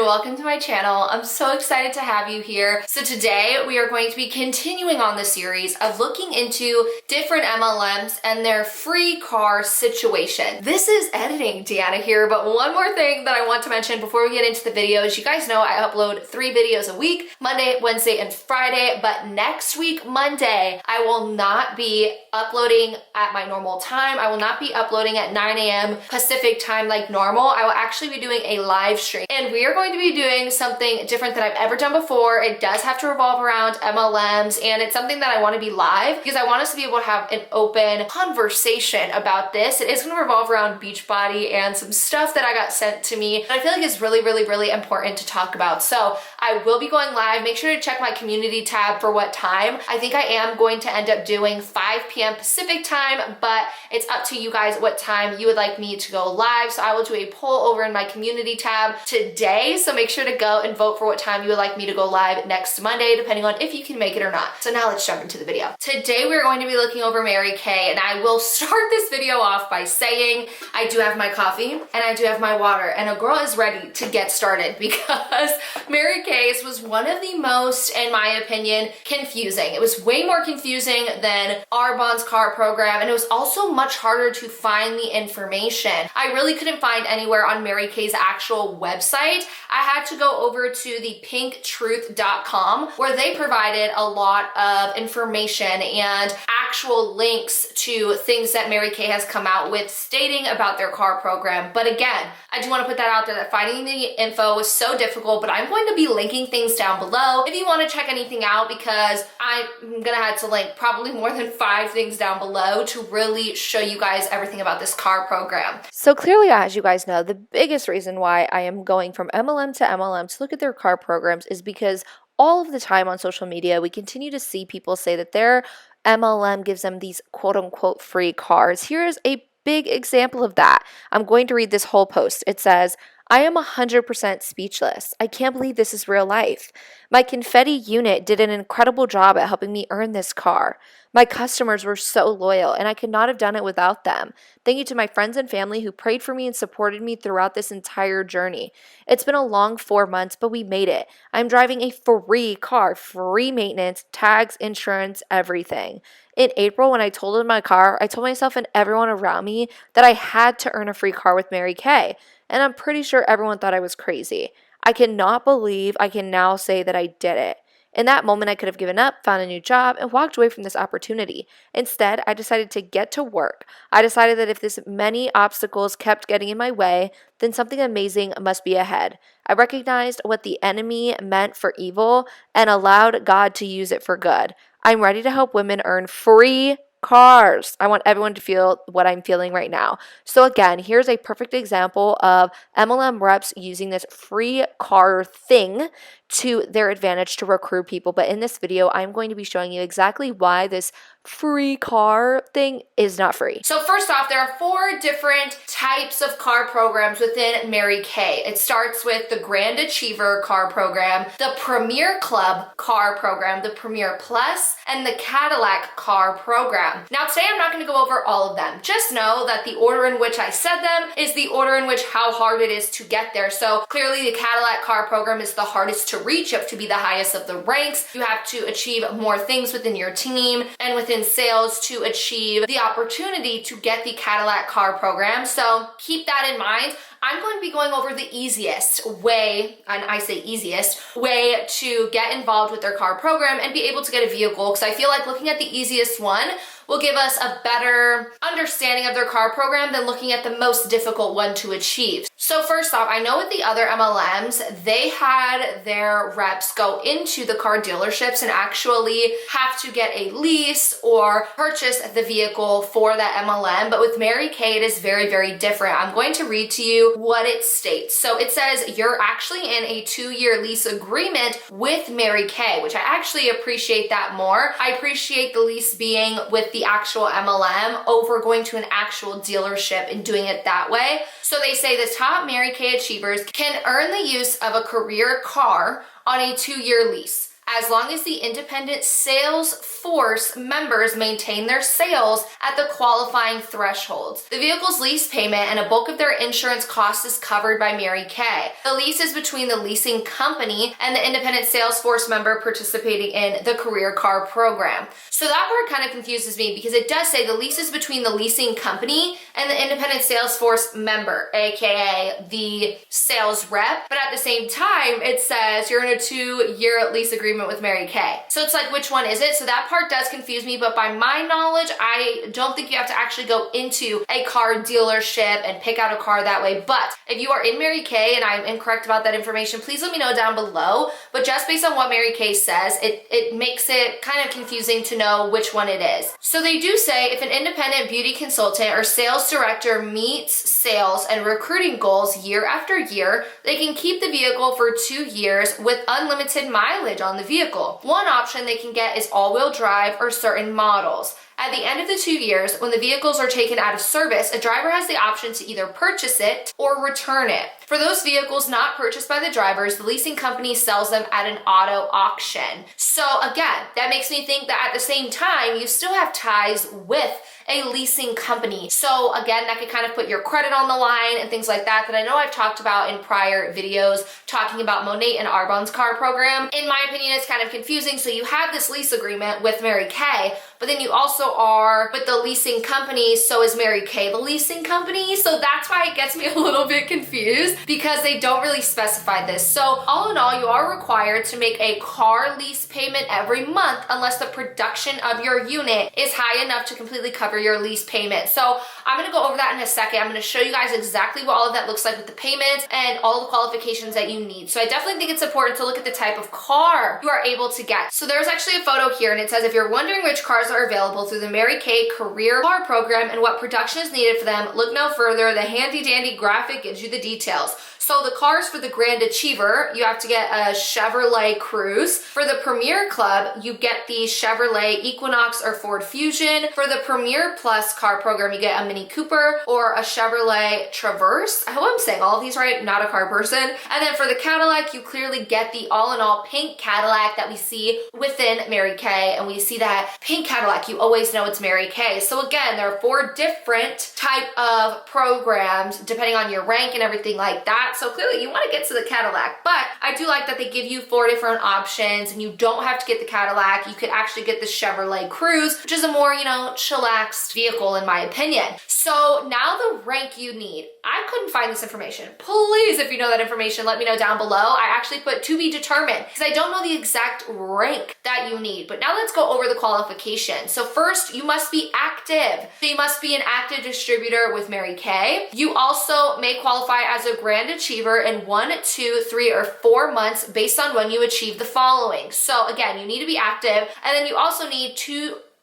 welcome to my channel. I'm so excited to have you here. So today we are going to be continuing on the series of looking into different MLMs and their free car situation. This is editing Deanna here, but one more thing that I want to mention before we get into the videos. You guys know I upload 3 videos a week, Monday, Wednesday, and Friday, but next week, Monday, I will not be uploading at my normal time. I will not be uploading at 9 a.m. Pacific time like normal. I will actually be doing a live stream, and we are going to be doing something different than I've ever done before. It does have to revolve around MLMs, and it's something that I want to be live because I want us to be able to have an open conversation about this. It is going to revolve around Beachbody and some stuff that I got sent to me that I feel like is really important to talk about. So I will be going live. Make sure to check my community tab for what time. I think I am going to end up doing 5 p.m. Pacific time, but it's up to you guys what time you would like me to go live. So I will do a poll over in my community tab today. So make sure to go and vote for what time you would like me to go live next Monday, depending on if you can make it or not. So now let's jump into the video. Today we're going to be looking over Mary Kay, and I will start this video off by saying I do have my coffee and I do have my water, and a girl is ready to get started because Mary Kay's was one of the most, in my opinion, confusing. It was way more confusing than Arbonne's car program, and it was also much harder to find the information. I really couldn't find anywhere on Mary Kay's actual website. I had to go over to the pinktruth.com where they provided a lot of information and actual links to things that Mary Kay has come out with stating about their car program. But again, I do want to put that out there that finding the info was so difficult, but I'm going to be linking things down below if you want to check anything out, because I'm gonna have to link probably more than 5 things down below to really show you guys everything about this car program. So clearly, as you guys know, the biggest reason why I am going from MLM to MLM to look at their car programs is because all of the time on social media, we continue to see people say that their MLM gives them these quote unquote free cars. Here's a big example of that. I'm going to read this whole post. It says, I am 100% speechless. I can't believe this is real life. My confetti unit did an incredible job at helping me earn this car. My customers were so loyal, and I could not have done it without them. Thank you to my friends and family who prayed for me and supported me throughout this entire journey. It's been a long 4 months, but we made it. I'm driving a free car, free maintenance, tags, insurance, everything. In April, when I totaled my car, I told myself and everyone around me that I had to earn a free car with Mary Kay, and I'm pretty sure everyone thought I was crazy. I cannot believe I can now say that I did it. In that moment, I could have given up, found a new job, and walked away from this opportunity. Instead, I decided to get to work. I decided that if this many obstacles kept getting in my way, then something amazing must be ahead. I recognized what the enemy meant for evil and allowed God to use it for good. I'm ready to help women earn free cars. I want everyone to feel what I'm feeling right now. So again, here's a perfect example of MLM reps using this free car thing to their advantage to recruit people. But in this video, I'm going to be showing you exactly why this free car thing is not free. So first off, there are 4 different types of car programs within Mary Kay. It starts with the Grand Achiever car program, the Premier Club car program, the Premier Plus, and the Cadillac car program. Now today I'm not going to go over all of them. Just know that the order in which I said them is the order in which how hard it is to get there. So clearly the Cadillac car program is the hardest to reach. You have to be the highest of the ranks. You have to achieve more things within your team and within sales to achieve the opportunity to get the Cadillac car program. So keep that in mind. I'm going to be going over the easiest way, and I say easiest, way to get involved with their car program and be able to get a vehicle, because I feel like looking at the easiest one will give us a better understanding of their car program than looking at the most difficult one to achieve. So first off, I know with the other MLMs, they had their reps go into the car dealerships and actually have to get a lease or purchase the vehicle for that MLM. But with Mary Kay, it is very different. I'm going to read to you what it states. So it says you're actually in a 2-year lease agreement with Mary Kay, which I actually appreciate that more. I appreciate the lease being with the actual MLM over going to an actual dealership and doing it that way. So they say the top Mary Kay achievers can earn the use of a career car on a 2-year lease. as long as the independent sales force members maintain their sales at the qualifying thresholds. The vehicle's lease payment and a bulk of their insurance cost is covered by Mary Kay. The lease is between the leasing company and the independent sales force member participating in the career car program. So that part kind of confuses me because it does say the lease is between the leasing company and the independent sales force member, aka the sales rep, but at the same time it says you're in a 2-year lease agreement with Mary Kay. So it's like, which one is it? So that part does confuse me, but by my knowledge, I don't think you have to actually go into a car dealership and pick out a car that way. But if you are in Mary Kay and I'm incorrect about that information, please let me know down below. But just based on what Mary Kay says, it makes it kind of confusing to know which one it is. So they do say if an independent beauty consultant or sales director meets sales and recruiting goals year after year, they can keep the vehicle for 2 years with unlimited mileage on the vehicle. One option they can get is all-wheel drive or certain models. At the end of the 2 years, when the vehicles are taken out of service, a driver has the option to either purchase it or return it. For those vehicles not purchased by the drivers, the leasing company sells them at an auto auction. So again, that makes me think that at the same time, you still have ties with a leasing company. So again, that could kind of put your credit on the line and things like that I know I've talked about in prior videos talking about Monat and Arbonne's car program. In my opinion, it's kind of confusing. So you have this lease agreement with Mary Kay, but then you also are with the leasing company. So is Mary Kay the leasing company? So that's why it gets me a little bit confused because they don't really specify this. So all in all, you are required to make a car lease payment every month unless the production of your unit is high enough to completely cover your lease payment. So I'm going to go over that in a second. I'm going to show you guys exactly what all of that looks like with the payments and all the qualifications that you need. So I definitely think it's important to look at the type of car you are able to get. So there's actually a photo here and it says if you're wondering which cars are available through the Mary Kay Career Car Program and what production is needed for them, look no further. The handy dandy graphic gives you the details. So the cars for the Grand Achiever, you have to get a Chevrolet Cruze. For the Premier Club, you get the Chevrolet Equinox or Ford Fusion. For the Premier Plus car program, you get a Mini Cooper or a Chevrolet Traverse. I hope I'm saying all of these right, not a car person. And then for the Cadillac, you clearly get the all-in-all pink Cadillac that we see within Mary Kay. And we see that pink Cadillac, you always know it's Mary Kay. So again, there are 4 different type of programs depending on your rank and everything like that. So clearly you want to get to the Cadillac, but I do like that they give you 4 different options and you don't have to get the Cadillac. You could actually get the Chevrolet Cruze, which is a more, chillaxed vehicle in my opinion. So now the rank you need. I couldn't find this information. Please, if you know that information, let me know down below. I actually put to be determined because I don't know the exact rank that you need. But now let's go over the qualification. So first, you must be active. So you must be an active distributor with Mary Kay. You also may qualify as a Grand Achiever in 1, 2, 3, or 4 months based on when you achieve the following. So again, you need to be active, and then you also need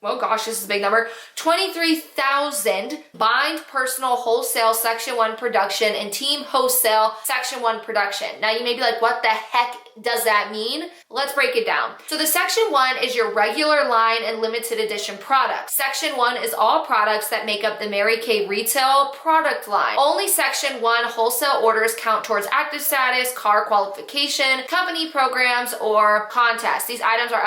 oh gosh, this is a big number, 23,000 bind personal wholesale section 1 production and team wholesale section 1 production. Now you may be like, what the heck does that mean? Let's break it down. So the section 1 is your regular line and limited edition products. Section 1 is all products that make up the Mary Kay retail product line. Only section 1 wholesale orders count towards active status, car qualification, company programs, or contests. These items are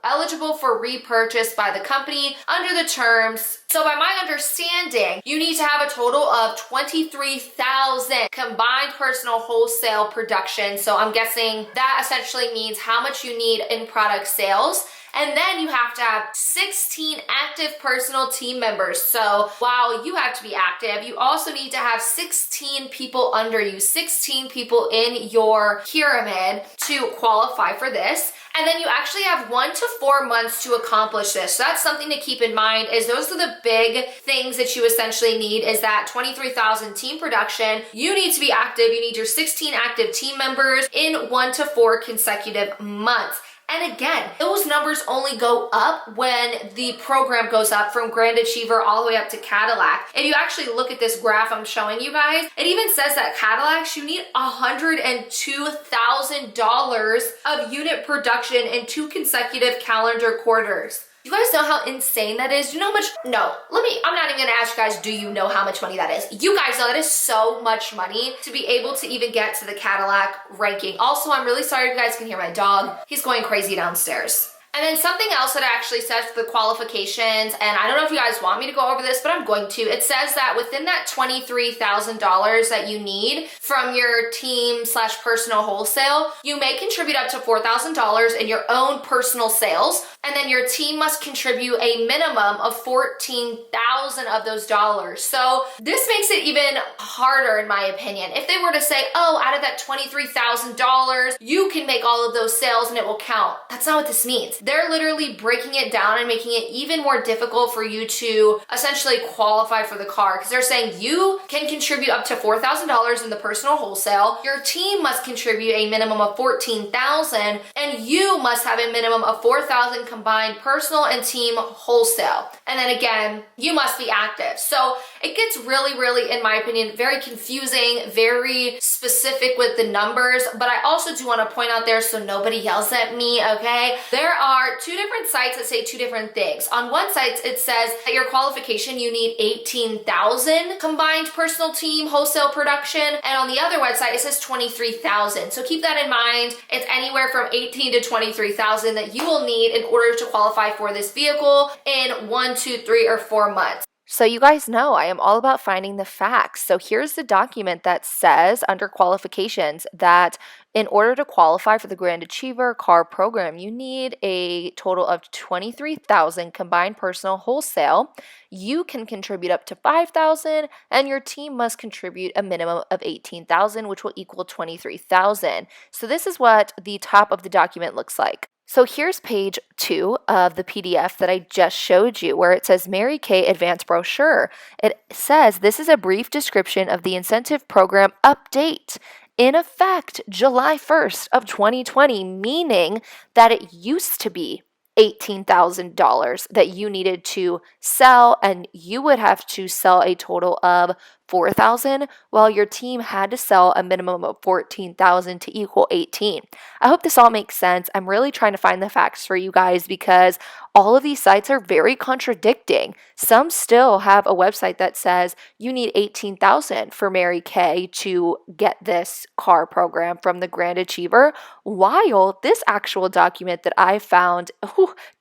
eligible for repurchase by the company under the terms. So by my understanding, you need to have a total of 23,000 combined personal wholesale production. So I'm guessing that essentially means how much you need in product sales. And then you have to have 16 active personal team members. So while you have to be active, you also need to have 16 people under you, 16 people in your pyramid to qualify for this. And then you actually have 1 to 4 months to accomplish this. So that's something to keep in mind, is those are the big things that you essentially need, is that 23,000 team production. You need to be active. You need your 16 active team members in 1 to 4 consecutive months. And again, those numbers only go up when the program goes up from Grand Achiever all the way up to Cadillac. If you actually look at this graph I'm showing you guys, it even says that Cadillacs, you need $102,000 of unit production in 2 consecutive calendar quarters. You guys know how insane that is? You know how much? No, I'm not even gonna ask you guys, do you know how much money that is? You guys know that is so much money to be able to even get to the Cadillac ranking. Also, I'm really sorry you guys can hear my dog. He's going crazy downstairs. And then something else that actually says for the qualifications, and I don't know if you guys want me to go over this, but I'm going to. It says that within that $23,000 that you need from your team/personal wholesale, you may contribute up to $4,000 in your own personal sales, and then your team must contribute a minimum of $14,000 of those dollars. So this makes it even harder in my opinion. If they were to say, oh, out of that $23,000, you can make all of those sales and it will count. That's not what this means. They're literally breaking it down and making it even more difficult for you to essentially qualify for the car, because they're saying you can contribute up to $4,000 in the personal wholesale, your team must contribute a minimum of $14,000, and you must have a minimum of $4,000 combined personal and team wholesale. And then again, you must be active. So it gets really, in my opinion, very confusing, very specific with the numbers. But I also do want to point out there so nobody yells at me, okay? There are two different sites that say two different things. On one site, it says that your qualification, you need 18,000 combined personal team wholesale production. And on the other website, it says 23,000. So keep that in mind. It's anywhere from 18 to 23,000 that you will need in order to qualify for this vehicle in 1, 2, 3, or 4 months. So you guys know I am all about finding the facts. So here's the document that says under qualifications that in order to qualify for the Grand Achiever car program, you need a total of 23,000 combined personal wholesale. You can contribute up to 5,000 and your team must contribute a minimum of 18,000, which will equal 23,000. So this is what the top of the document looks like. So here's page 2 of the PDF that I just showed you, where it says Mary Kay Advanced Brochure. It says this is a brief description of the incentive program update in effect July 1st of 2020, meaning that it used to be $18,000 that you needed to sell, and you would have to sell a total of 4,000, while your team had to sell a minimum of 14,000 to equal 18. I hope this all makes sense. I'm really trying to find the facts for you guys because all of these sites are very contradicting. Some still have a website that says you need 18,000 for Mary Kay to get this car program from the Grand Achiever, while this actual document that I found,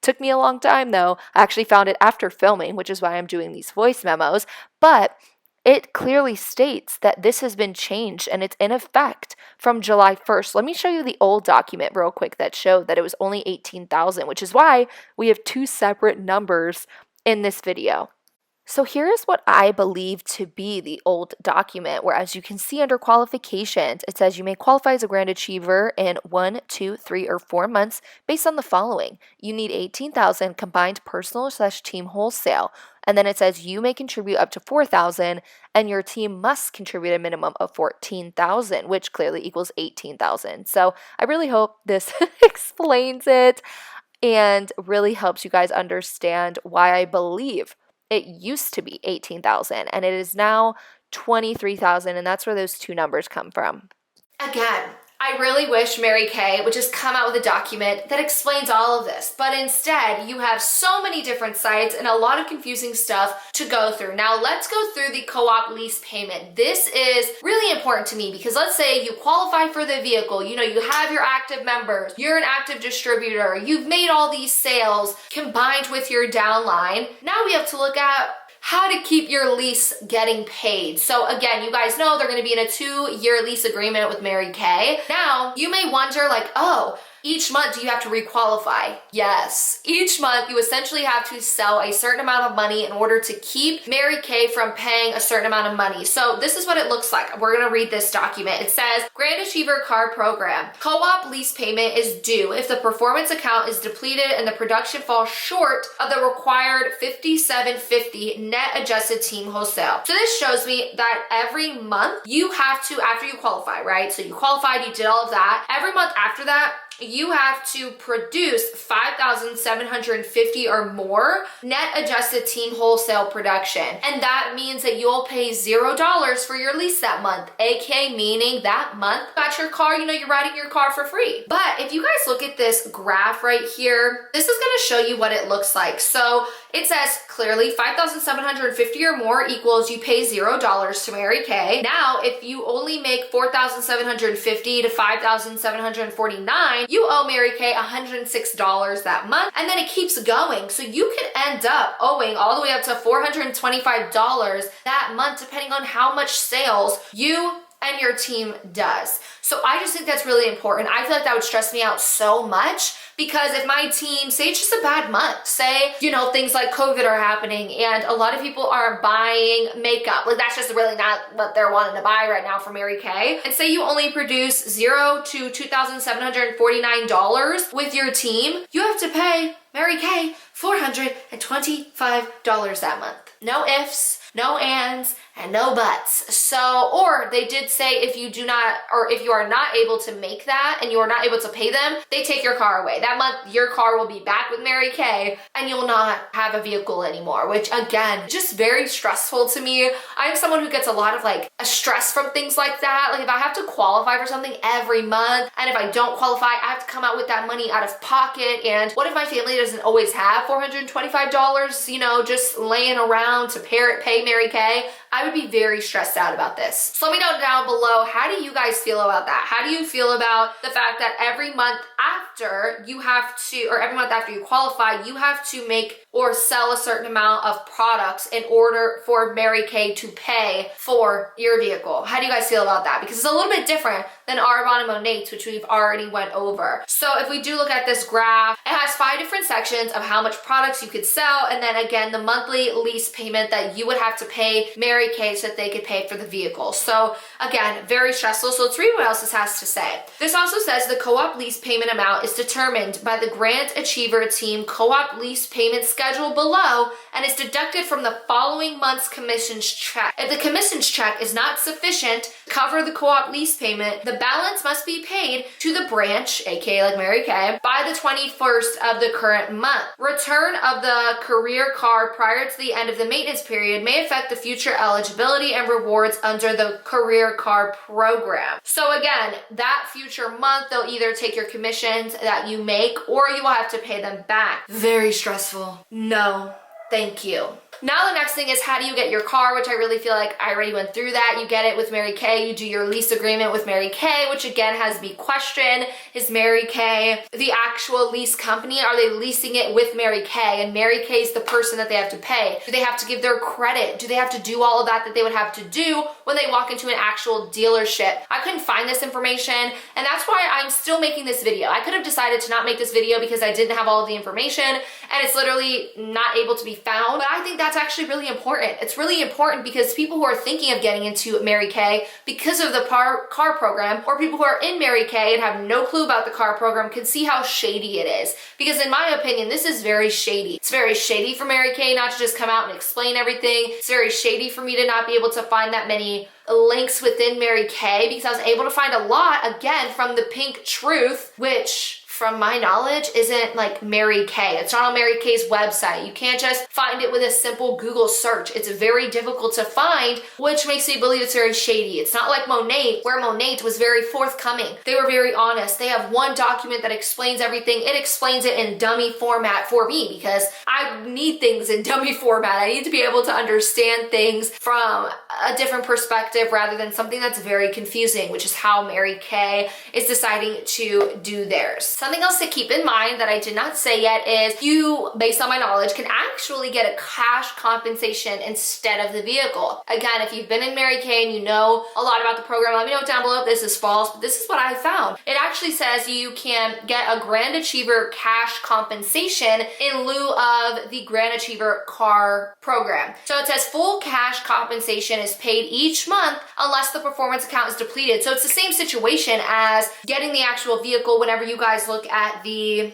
took me a long time though. I actually found it after filming, which is why I'm doing these voice memos, but it clearly states that this has been changed and it's in effect from July 1st. Let me show you the old document real quick that showed that it was only 18,000, which is why we have two separate numbers in this video. So here is what I believe to be the old document, where as you can see under qualifications, it says you may qualify as a Grand Achiever in 1, 2, 3, or 4 months based on the following. You need 18,000 combined personal/team wholesale. And then it says you may contribute up to 4,000 and your team must contribute a minimum of 14,000, which clearly equals 18,000. So I really hope this explains it and really helps you guys understand why I believe it used to be 18,000 and it is now 23,000, and that's where those two numbers come from. Again, I really wish Mary Kay would just come out with a document that explains all of this, but instead you have so many different sites and a lot of confusing stuff to go through. Now let's go through the co-op lease payment. This is really important to me because let's say you qualify for the vehicle, you have your active members, you're an active distributor, you've made all these sales combined with your downline. Now we have to look at how to keep your lease getting paid. So again, you guys know they're gonna be in a 2-year lease agreement with Mary Kay. Now, you may wonder each month do you have to requalify? Yes. Each month you essentially have to sell a certain amount of money in order to keep Mary Kay from paying a certain amount of money. So this is what it looks like. We're gonna read this document. It says, Grand Achiever Car Program. Co-op lease payment is due if the performance account is depleted and the production falls short of the required $5,750 net adjusted team wholesale. So this shows me that every month you have to, after you qualify, right? So you qualified, you did all of that. Every month after that, you have to produce 5,750 or more net adjusted team wholesale production. And that means that you'll pay $0 for your lease that month, aka meaning that month you got your car, you're riding your car for free. But if you guys look at this graph right here, this is gonna show you what it looks like. So it says clearly 5,750 or more equals you pay $0 to Mary Kay. Now, if you only make 4,750 to 5,749, you owe Mary Kay $106 that month, and then it keeps going. So you could end up owing all the way up to $425 that month, depending on how much sales you and your team does. So I just think that's really important. I feel like that would stress me out so much, because if my team, say it's just a bad month, say, things like COVID are happening and a lot of people are buying makeup, like that's just really not what they're wanting to buy right now for Mary Kay, and say you only produce $0 to $2,749 with your team, you have to pay Mary Kay $425 that month. No ifs, no ands, and no buts. So, or they did say if you do not, or if you are not able to make that and you are not able to pay them, they take your car away. That month, your car will be back with Mary Kay and you'll not have a vehicle anymore, which again, just very stressful to me. I'm someone who gets a lot of a stress from things like that. Like if I have to qualify for something every month, and if I don't qualify, I have to come out with that money out of pocket. And what if my family doesn't always have $425, just laying around to pay Mary Kay? I would be very stressed out about this. So let me know down below, how do you guys feel about that? How do you feel about the fact that every month after you have to, or every month after you qualify, you have to make or sell a certain amount of products in order for Mary Kay to pay for your vehicle? How do you guys feel about that? Because it's a little bit different than Arbonne and Monat, which we've already went over. So if we do look at this graph, it has 5 different sections of how much products you could sell, and then again, the monthly lease payment that you would have to pay Mary Kay so that they could pay for the vehicle. So again, very stressful. So let's read what else this has to say. This also says the co-op lease payment amount is determined by the Grant Achiever Team co-op lease payment schedule below and is deducted from the following month's commissions check. If the commissions check is not sufficient to cover the co-op lease payment, the balance must be paid to the branch, aka like Mary Kay, by the 21st of the current month. Return of the career car prior to the end of the maintenance period may affect the future eligibility and rewards under the career car program. So again, that future month, they'll either take your commissions that you make or you will have to pay them back. Very stressful. No, thank you. Now the next thing is, how do you get your car, which I really feel like I already went through that. You get it with Mary Kay. You do your lease agreement with Mary Kay, which again has the question, is Mary Kay the actual lease company? Are they leasing it with Mary Kay? And Mary Kay is the person that they have to pay. Do they have to give their credit? Do they have to do all of that they would have to do when they walk into an actual dealership? I couldn't find this information, and that's why I'm still making this video. I could have decided to not make this video because I didn't have all of the information and it's literally not able to be found, but I think that's actually really important. It's really important because people who are thinking of getting into Mary Kay because of the car program, or people who are in Mary Kay and have no clue about the car program, can see how shady it is. Because in my opinion, this is very shady. It's very shady for Mary Kay not to just come out and explain everything. It's very shady for me to not be able to find that many links within Mary Kay, because I was able to find a lot, again, from the Pink Truth, which from my knowledge isn't like Mary Kay. It's not on Mary Kay's website. You can't just find it with a simple Google search. It's very difficult to find, which makes me believe it's very shady. It's not like Monat, where Monat was very forthcoming. They were very honest. They have one document that explains everything. It explains it in dummy format for me because I need things in dummy format. I need to be able to understand things from a different perspective rather than something that's very confusing, which is how Mary Kay is deciding to do theirs. Something else to keep in mind that I did not say yet is you, based on my knowledge, can actually get a cash compensation instead of the vehicle. Again, if you've been in Mary Kay and you know a lot about the program, let me know down below if this is false, but this is what I found. It actually says you can get a Grand Achiever cash compensation in lieu of the Grand Achiever car program. So it says full cash compensation is paid each month unless the performance account is depleted. So it's the same situation as getting the actual vehicle whenever you guys look look at the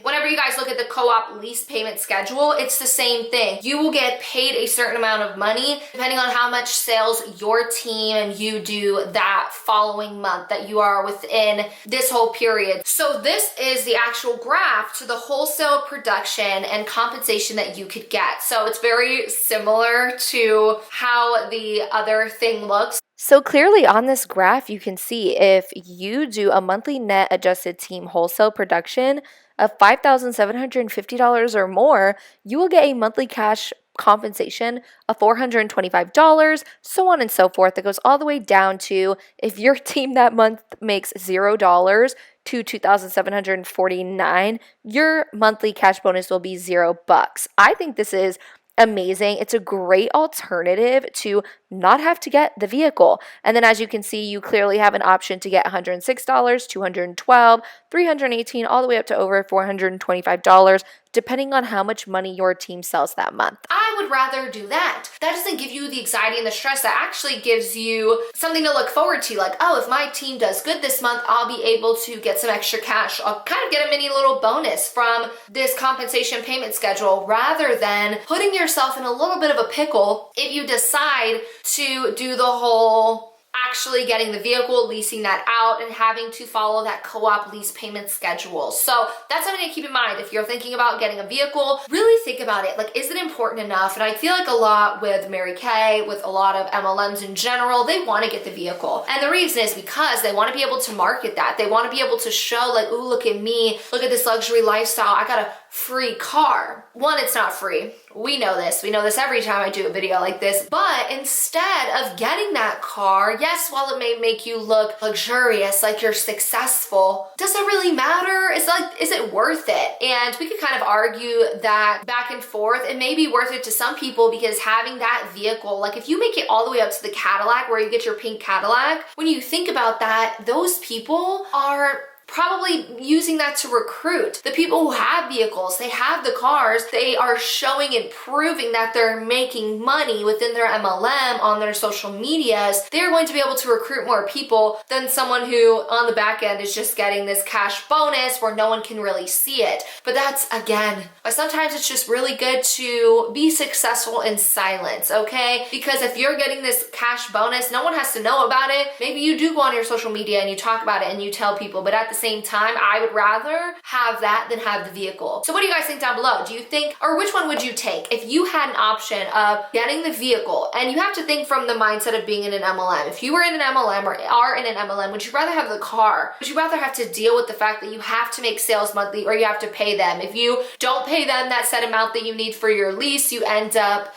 co-op lease payment schedule, it's the same thing. You will get paid a certain amount of money depending on how much sales your team and you do that following month that you are within this whole period. So this is the actual graph to the wholesale production and compensation that you could get. So it's very similar to how the other thing looks. So clearly on this graph, you can see if you do a monthly net adjusted team wholesale production of $5,750 or more, you will get a monthly cash compensation of $425, so on and so forth. It goes all the way down to if your team that month makes $0 to $2,749, your monthly cash bonus will be $0. I think this is amazing. It's a great alternative to not have to get the vehicle. And then as you can see, you clearly have an option to get $106, $212, $318, all the way up to over $425, depending on how much money your team sells that month. I would rather do that. That doesn't give you the anxiety and the stress. That actually gives you something to look forward to. Like, oh, if my team does good this month, I'll be able to get some extra cash. I'll kind of get a mini little bonus from this compensation payment schedule, rather than putting yourself in a little bit of a pickle if you decide to do the whole actually getting the vehicle, leasing that out, and having to follow that co-op lease payment schedule. So that's something to keep in mind. If you're thinking about getting a vehicle, really think about it. Like, is it important enough? And I feel like a lot with Mary Kay, with a lot of MLMs in general, they want to get the vehicle. And the reason is because they want to be able to market that. They want to be able to show like, ooh, look at me. Look at this luxury lifestyle. I got a free car. One, it's not free. We know this. We know this every time I do a video like this. But instead of getting that car, yes, while it may make you look luxurious, like you're successful, does it really matter? Is it worth it? And we could kind of argue that back and forth. It may be worth it to some people because having that vehicle, like if you make it all the way up to the Cadillac where you get your pink Cadillac, when you think about that, those people are probably using that to recruit. The people who have vehicles, they have the cars, they are showing and proving that they're making money within their MLM on their social medias. They're going to be able to recruit more people than someone who on the back end is just getting this cash bonus where no one can really see it. But that's, again, why sometimes it's just really good to be successful in silence, okay? Because if you're getting this cash bonus, no one has to know about it. Maybe you do go on your social media and you talk about it and you tell people, but at the same time, I would rather have that than have the vehicle. So what do you guys think down below? Do you think, or which one would you take if you had an option of getting the vehicle? And you have to think from the mindset of being in an MLM. If you were in an MLM or are in an MLM, would you rather have the car? Would you rather have to deal with the fact that you have to make sales monthly or you have to pay them? If you don't pay them that set amount that you need for your lease, you end up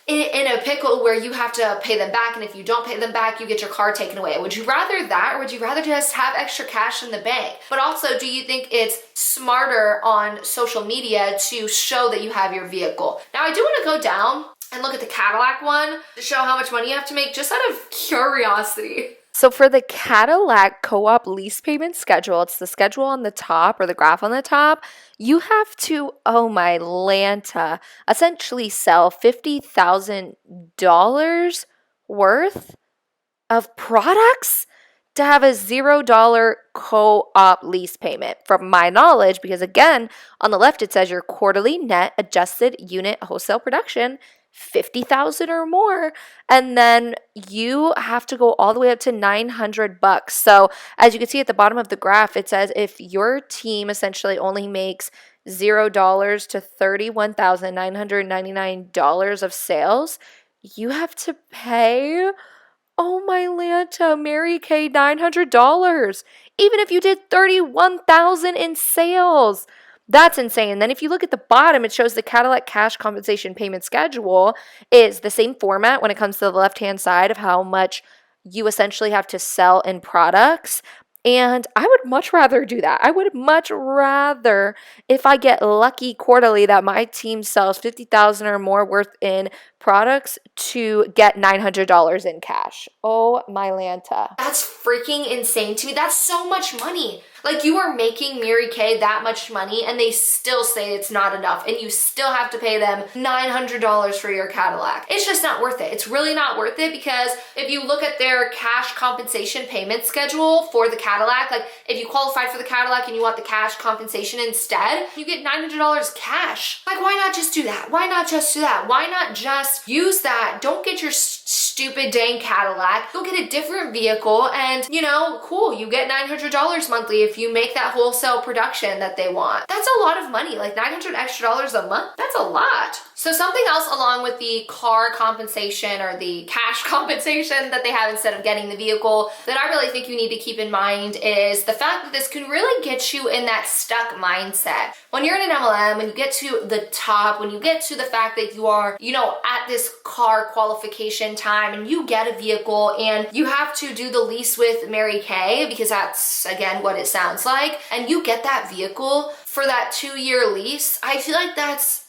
in a pickle where you have to pay them back, and if you don't pay them back, you get your car taken away. Would you rather that, or would you rather just have extra cash in the bank? But also, do you think it's smarter on social media to show that you have your vehicle? Now, I do want to go down and look at the Cadillac one to show how much money you have to make, just out of curiosity. So for the Cadillac co-op lease payment schedule, it's the schedule on the top, or the graph on the top, you have to, oh my Lanta, essentially sell $50,000 worth of products to have a $0 co-op lease payment, from my knowledge, because again, on the left it says your quarterly net adjusted unit wholesale production, 50,000 or more, and then you have to go all the way up to $900. So as you can see at the bottom of the graph, it says if your team essentially only makes $0 to $31,999 of sales, you have to pay, oh my Lanta, Mary Kay, $900, even if you did 31,000 in sales. That's insane. Then if you look at the bottom, it shows the Cadillac cash compensation payment schedule is the same format when it comes to the left-hand side of how much you essentially have to sell in products. And I would much rather do that. I would much rather, if I get lucky quarterly that my team sells 50,000 or more worth in products, to get $900 in cash. Oh my Lanta. That's freaking insane to me. That's so much money. Like, you are making Mary Kay that much money and they still say it's not enough and you still have to pay them $900 for your Cadillac. It's just not worth it. It's really not worth it, because if you look at their cash compensation payment schedule for the Cadillac, like if you qualified for the Cadillac and you want the cash compensation instead, you get $900 cash. Like, why not just do that? Why not just do that? Why not just use that? Don't get your stupid dang Cadillac. Go get a different vehicle and, you know, cool, you get $900 monthly if you make that wholesale production that they want. That's a lot of money. Like $900 extra a month, that's a lot. So something else along with the car compensation or the cash compensation that they have instead of getting the vehicle that I really think you need to keep in mind is the fact that this can really get you in that stuck mindset. When you're in an MLM, when you get to the top, when you get to the fact that you are, you know, at this car qualification time and you get a vehicle and you have to do the lease with Mary Kay, because that's again what it sounds like, and you get that vehicle for that 2-year lease, I feel like that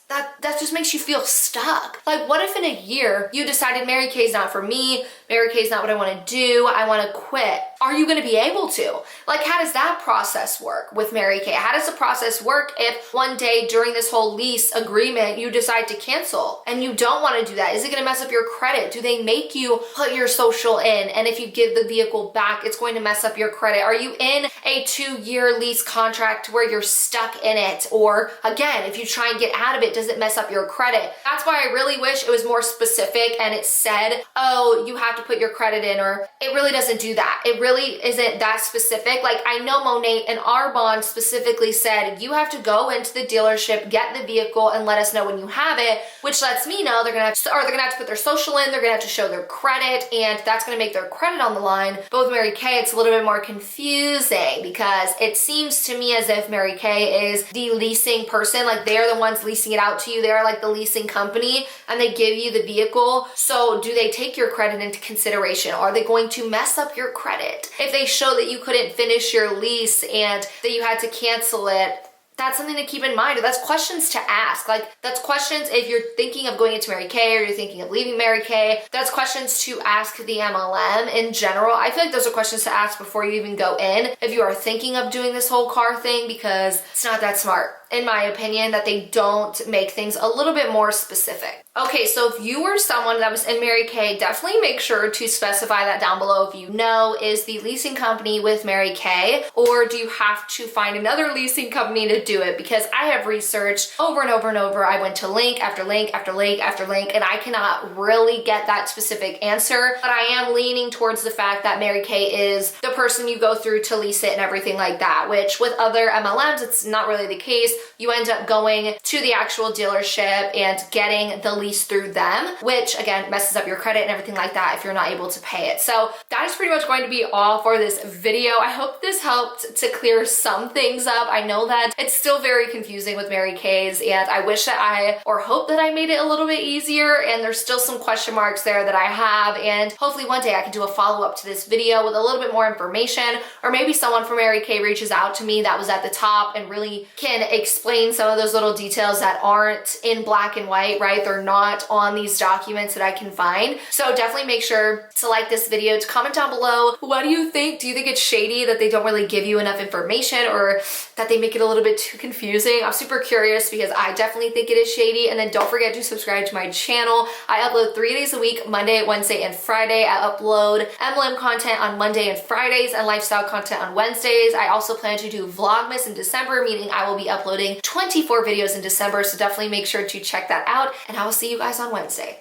just makes you feel stuck. Like, what if in a year you decided Mary Kay's not for me, Mary Kay's not what I want to do, I want to quit? Are you going to be able to? Like, how does that process work with Mary Kay? How does the process work if one day during this whole lease agreement you decide to cancel and you don't want to do that? Is it going to mess up your credit? Do they make you put your social in? And if you give the vehicle back, it's going to mess up your credit. Are you in a 2-year lease contract where you're stuck in it? Or again, if you try and get out of it, does it mess up your credit? That's why I really wish it was more specific and it said, oh, you have to put your credit in, or it really doesn't do that. It really isn't that specific. Like, I know Monet and Arbonne specifically said you have to go into the dealership, get the vehicle, and let us know when you have it, which lets me know they're gonna have to put their social in, they're gonna have to show their credit, and that's gonna make their credit on the line. But with Mary Kay, it's a little bit more confusing because it seems to me as if Mary Kay is the leasing person. Like, they're the ones leasing it out to you. They're like the leasing company and they give you the vehicle. So do they take your credit into consideration? Are they going to mess up your credit? If they show that you couldn't finish your lease and that you had to cancel it, that's something to keep in mind. That's questions to ask. Like, that's questions if you're thinking of going into Mary Kay or you're thinking of leaving Mary Kay. That's questions to ask the MLM in general. I feel like those are questions to ask before you even go in if you are thinking of doing this whole car thing, because it's not that smart, in my opinion, that they don't make things a little bit more specific. Okay, so if you were someone that was in Mary Kay, definitely make sure to specify that down below. If you know, is the leasing company with Mary Kay, or do you have to find another leasing company to do it? Because I have researched over and over and over. I went to link after link after link after link, and I cannot really get that specific answer. But I am leaning towards the fact that Mary Kay is the person you go through to lease it and everything like that, which with other MLMs, it's not really the case. You end up going to the actual dealership and getting the lease through them, which again messes up your credit and everything like that if you're not able to pay it. So that is pretty much going to be all for this video. I hope this helped to clear some things up. I know that it's still very confusing with Mary Kay's, and I wish that hope that I made it a little bit easier, and there's still some question marks there that I have, and hopefully one day I can do a follow-up to this video with a little bit more information, or maybe someone from Mary Kay reaches out to me that was at the top and really can explain some of those little details that aren't in black and white, right? They're not on these documents that I can find. So definitely make sure to like this video, to comment down below. What do you think? Do you think it's shady that they don't really give you enough information, or that they make it a little bit too confusing? I'm super curious because I definitely think it is shady. And then don't forget to subscribe to my channel. I upload 3 days a week, Monday, Wednesday, and Friday. I upload MLM content on Monday and Fridays and lifestyle content on Wednesdays. I also plan to do Vlogmas in December, meaning I will be uploading 24 videos in December. So definitely make sure to check that out, and I will see you guys on Wednesday.